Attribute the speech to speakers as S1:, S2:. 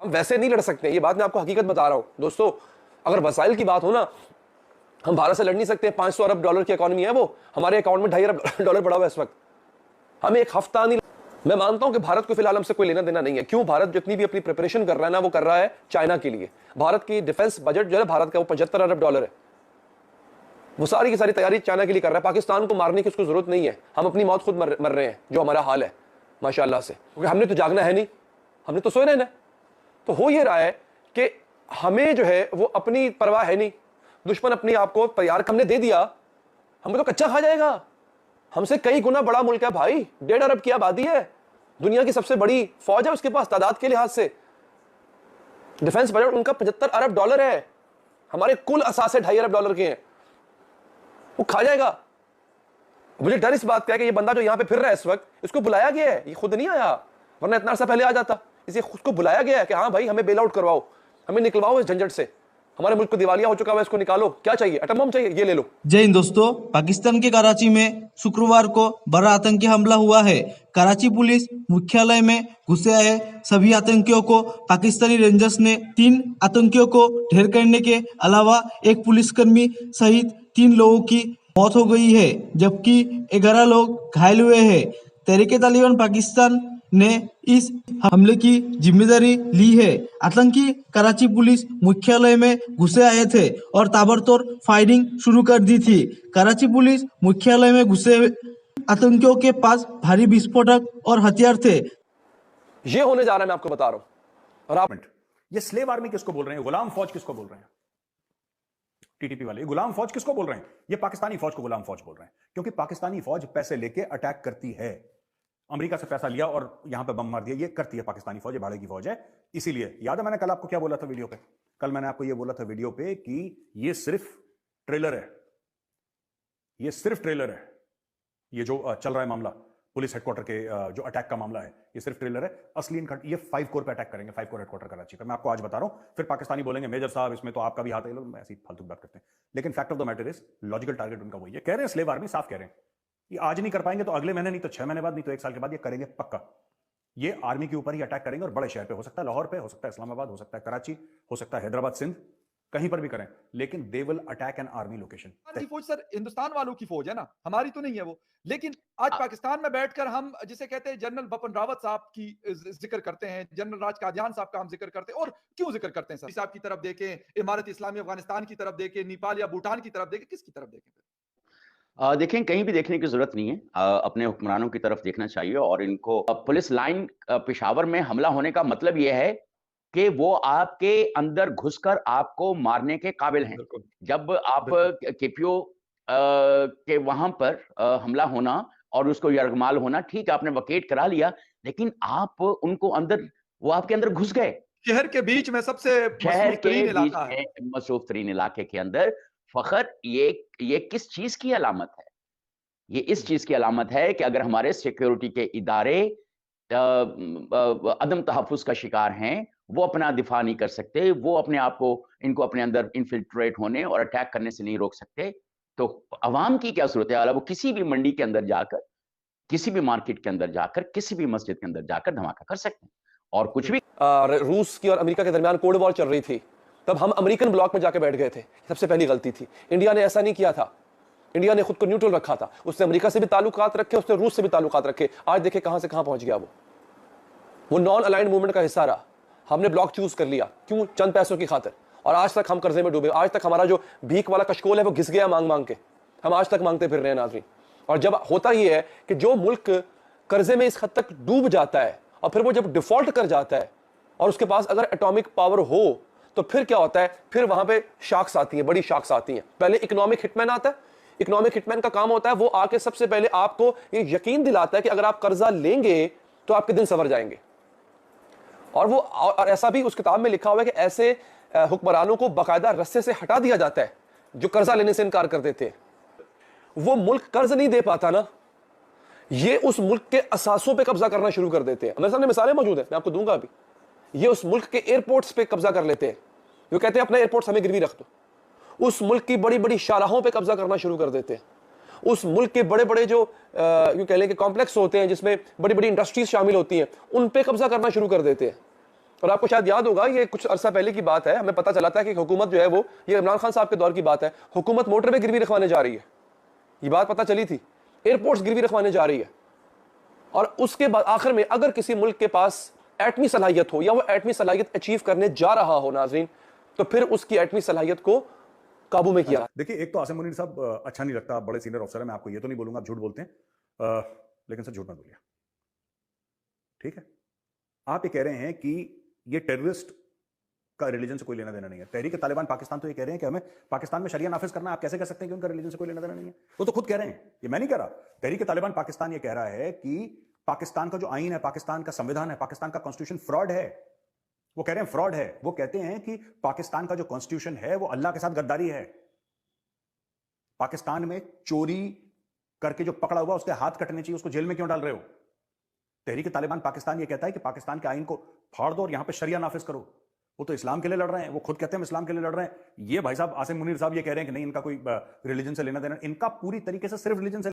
S1: वैसे नहीं लड़ सकते, ये बात मैं आपको हकीकत बता रहा हूं दोस्तों। अगर वसाइल की बात हो ना, हम भारत से लड़ नहीं सकते। 500 अरब डॉलर की इकॉनमी है वो, हमारे अकाउंट में 2.5 अरब डॉलर पड़ा हुआ है इस वक्त। हमें एक हफ्ता नहीं। मैं मानता हूं कि भारत को फिलहाल हमसे कोई लेना देना नहीं है। क्यों? भारत जितनी भी अपनी प्रिपरेशन कर रहा है ना, वो कर रहा है चाइना के लिए। भारत की डिफेंस बजट जो है भारत का, वो 75 अरब डॉलर है। वो सारी की सारी तैयारी चाइना के लिए कर रहा है। पाकिस्तान को मारने की उसको जरूरत नहीं है। हम अपनी मौत खुद मर रहे हैं, जो हमारा हाल है माशाल्लाह से, क्योंकि हमने तो जागना है नहीं, हमने तो सोए रहना है। तो हो ये रहा है कि हमें जो है वो अपनी परवाह है नहीं। दुश्मन अपने आप को तैयार हमने दे दिया, हमें तो कच्चा खा जाएगा। हमसे कई गुना बड़ा मुल्क है भाई, 1.5 अरब की आबादी है, दुनिया की सबसे बड़ी फौज है उसके पास तादाद के लिहाज से। डिफेंस बजट उनका 75 अरब डॉलर है, हमारे कुल असासे 2.5 अरब डॉलर के हैं। वो खा जाएगा। मुझे डर इस बात का है कि ये बंदा जो यहां पे फिर रहा है इस वक्त, इसको बुलाया गया है, ये खुद नहीं आया, वरना इतना अर्सा पहले आ जाता। इसे खुद को बुलाया गया है कि हाँ भाई हमें बेल आउट करवाओ, हमें निकलवाओ इस झंझट से, हमारे मुल्क को दिवालिया हो चुका है, इसको निकालो। क्या चाहिए? एटम बम चाहिए? ये ले लो।
S2: जय हिंद दोस्तों, पाकिस्तान के कराची में शुक्रवार को बड़ा आतंकी हमला हुआ है। कराची पुलिस मुख्यालय में घुसे आए सभी आतंकियों को पाकिस्तानी रेंजर्स ने 3 आतंकियों को ढेर करने के अलावा एक पुलिसकर्मी सहित 3 लोगों की मौत हो गई है, जबकि 11 लोग घायल हुए हैं। तहरीके तालिबान पाकिस्तान ने इस हमले की जिम्मेदारी ली है। आतंकी कराची पुलिस मुख्यालय में घुसे आए थे और ताबड़तोड़ फायरिंग शुरू कर दी थी। कराची पुलिस मुख्यालय में घुसे आतंकियों के पास भारी विस्फोटक और हथियार थे।
S1: ये होने जा रहा है, मैं आपको बता रहा हूं। और आप
S3: ये स्लेव आर्मी किसको बोल रहे हैं? गुलाम फौज किसको बोल रहे हैं? टीटीपी वाले गुलाम फौज किसको बोल रहे हैं? ये पाकिस्तानी फौज को गुलाम फौज बोल रहे हैं, क्योंकि पाकिस्तानी फौज पैसे लेके अटैक करती है। अमेरिका से पैसा लिया और यहां पे बम मार दिया, ये करती है पाकिस्तानी फौज, ये भाड़े की फौज है। इसीलिए याद है मैंने कल आपको क्या बोला था वीडियो पे? कल मैंने आपको ये बोला था वीडियो पे कि ये सिर्फ ट्रेलर है, ये सिर्फ ट्रेलर है। ये जो चल रहा है मामला पुलिस हेडक्वार्टर के जो अटैक का मामला है, ये सिर्फ ट्रेलर है। असली ये 5 कोर पे अटैक करेंगे, 5 कोर हेडक्वार्टर कराची का। मैं आपको आज बता रहा हूं, फिर पाकिस्तानी बोलेंगे मेजर साहब इसमें तो आपका भी हाथ है। लोग ऐसी फालतू बात करते हैं, लेकिन fact of the matter is logical target उनका वही है। कह रहे हैं स्लेव आर्मी, साफ कह रहे हैं ये आज नहीं कर पाएंगे तो अगले महीने, नहीं तो 6 महीने बाद, नहीं तो 1 साल के बाद ये करेंगे पक्का। ये आर्मी के ऊपर ही अटैक करेंगे और बड़े शहर पे, हो सकता है लाहौर पे, हो सकता है इस्लामाबाद, हो सकता है कराची, हो सकता है हैदराबाद, सिंध, कहीं पर भी करें, लेकिन they will attack an army location.
S4: फौज सर हिंदुस्तान वालों की फौज है ना, हमारी तो नहीं है वो। लेकिन आज पाकिस्तान में बैठकर हम जिसे कहते हैं जनरल बिपिन रावत साहब की जिक्र करते हैं, जनरल राज कादियान साहब का हम जिक्र करते हैं। और क्यों जिक्र करते हैं सर? साहब की तरफ देखें, इमारत इस्लामी अफगानिस्तान की तरफ देखें, नेपाल या भूटान की तरफ देखें, किसकी तरफ देखें?
S5: देखें, कहीं भी देखने की जरूरत नहीं है। अपने हुक्मरानों की तरफ देखना चाहिए। और इनको पुलिस लाइन पेशावर में हमला होने का मतलब यह है कि वो आपके अंदर घुसकर आपको मारने के काबिल हैं। जब आप केपीओ के वहां पर हमला होना और उसको यरगमाल होना, ठीक है, आपने वकेट करा लिया, लेकिन आप उनको अंदर, वो आपके अंदर घुस गए।
S4: शहर के बीच में सबसे
S5: शहर के बीच
S4: इलाका है,
S5: मसरूफ तरीन इलाके के अंदर फखर, ये किस चीज की अलामत है? ये इस चीज की अलामत है कि अगर हमारे सिक्योरिटी के इदारे अदम तहफ़्फ़ुज़ का शिकार हैं, वो अपना दिफा नहीं कर सकते, वो अपने आप को, इनको अपने अंदर इन्फिल्ट्रेट होने और अटैक करने से नहीं रोक सकते, तो अवाम की क्या सूरत है? वो किसी भी मंडी के अंदर जाकर, किसी भी मार्केट के अंदर जाकर, किसी भी मस्जिद के अंदर जाकर धमाका कर सकते हैं। और कुछ भी
S1: रूस की और अमेरिका के दरमियान कोल्ड वॉर चल रही थी, तब हम अमेरिकन ब्लॉक में जाकर बैठ गए थे। सबसे पहली गलती थी। इंडिया ने ऐसा नहीं किया था। इंडिया ने खुद को न्यूट्रल रखा था। उसने अमेरिका से भी ताल्लुकात रखे, उसने रूस से भी ताल्लुकात रखे। आज देखे कहां से कहां पहुंच गया वो नॉन अलाइंड मूवमेंट का हिस्सा रहा। हमने ब्लॉक चूज कर लिया, क्यों? चंद पैसों की खातिर। और आज तक हम कर्जे में डूबे। आज तक हमारा जो भीख वाला कशकोल है वो घिस गया मांग मांग के। हम आज तक मांगते फिर रहे हैं नाज़रीन। और जब होता ही है कि जो मुल्क कर्जे में इस हद तक डूब जाता है और फिर वो जब डिफॉल्ट कर जाता है और उसके पास अगर एटॉमिक पावर हो, तो फिर क्या होता है? फिर वहां पे शार्क्स आती हैं, बड़ी शार्क्स आती हैं। पहले इकोनॉमिक हिटमैन आता है। इकोनॉमिक हिटमैन का काम होता है वो आके सबसे पहले आपको ये यकीन दिलाता है कि अगर आप कर्जा लेंगे तो आपके दिन संवर जाएंगे। और ऐसा भी उस किताब में लिखा हुआ है कि ऐसे हुक्मरानों को बाकायदा रस्से से हटा दिया जाता है जो कर्जा लेने से इनकार कर देते हैं। वो मुल्क कर्ज नहीं दे पाता ना, ये उस मुल्क के असासों पे कब्जा करना शुरू कर देते हैं। मेरे सामने मिसालें मौजूद हैं, मैं आपको दूंगा अभी। ये उस मुल्क के एयरपोर्ट्स पे कब्जा कर लेते हैं। वो कहते हैं अपना एयरपोर्ट्स हमें गिरवी रख दो। उस मुल्क की बड़ी बड़ी शाहराहों पे कब्जा करना शुरू कर देते हैं। उस मुल्क के बड़े बड़े जो यूं कह लें कि कॉम्प्लेक्स होते हैं जिसमें बड़ी बड़ी इंडस्ट्रीज शामिल होती हैं, उन पे कब्जा करना शुरू कर देते हैं। और आपको शायद याद होगा, ये कुछ अरसा पहले की बात है, हमें पता चला था कि हुकूमत जो है वो, ये इमरान खान साहब के दौर की बात है, हुकूमत मोटरवे गिरवी रखवाने जा रही है, ये बात पता चली थी, एयरपोर्ट्स गिरवी रखवाने जा रही है। और उसके बाद आखिर में अगर किसी मुल्क के पास एटमी सलाहियत हो या वो एटमी सलाहियत अचीव करने जा रहा हो नाज़रीन, तो फिर उसकी एटमी सलाहियत को काबू में किया।
S3: देखिए, एक तो आसिम मुनीर साहब अच्छा नहीं लगता, बड़े सीनियर ऑफिसर है, मैं आपको ये तो नहीं बोलूंगा आप झूठ बोलते हैं, लेकिन सर झूठ मत बोलिए, ठीक है? आप ये कह रहे हैं कि ये टेररिस्ट का रिलीजन से कोई लेना देना नहीं है। तहरीक तालिबान पाकिस्तान तो ये कह रहे हैं कि हमें पाकिस्तान में शरिया नाफिज करना, आप कैसे कह सकते हैं कि उनका रिलीजन से कोई लेना देना नहीं है? वो तो खुद कह रहे हैं, ये मैं नहीं कह रहा। तहरीक तालिबान पाकिस्तान ये कह रहा है कि पाकिस्तान का जो आईन है, पाकिस्तान का संविधान है, पाकिस्तान का कॉन्स्टिट्यूशन फ्रॉड है। वो कह रहे हैं फ्रॉड है। वो कहते हैं कि पाकिस्तान का जो कॉन्स्टिट्यूशन है वो अल्लाह के साथ गद्दारी है। पाकिस्तान में चोरी करके जो पकड़ा हुआ उसके हाथ कटने चाहिए, उसको जेल में क्यों डाल रहे हो? तहरीक तालिबान पाकिस्तान ये कहता है कि पाकिस्तान के आईन को फाड़ दो और यहां पे शरिया नाफिज करो। वो तो इस्लाम के लिए लड़ रहे हैं, वो खुद कहते हैं हम इस्लाम के लिए लड़ रहे हैं। ये भाई साहब आसिम मुनीर साहब ये कह रहे हैं कि नहीं इनका कोई रिलीजन से लेना देना, इनका पूरी तरीके से सिर्फ रिलीजन से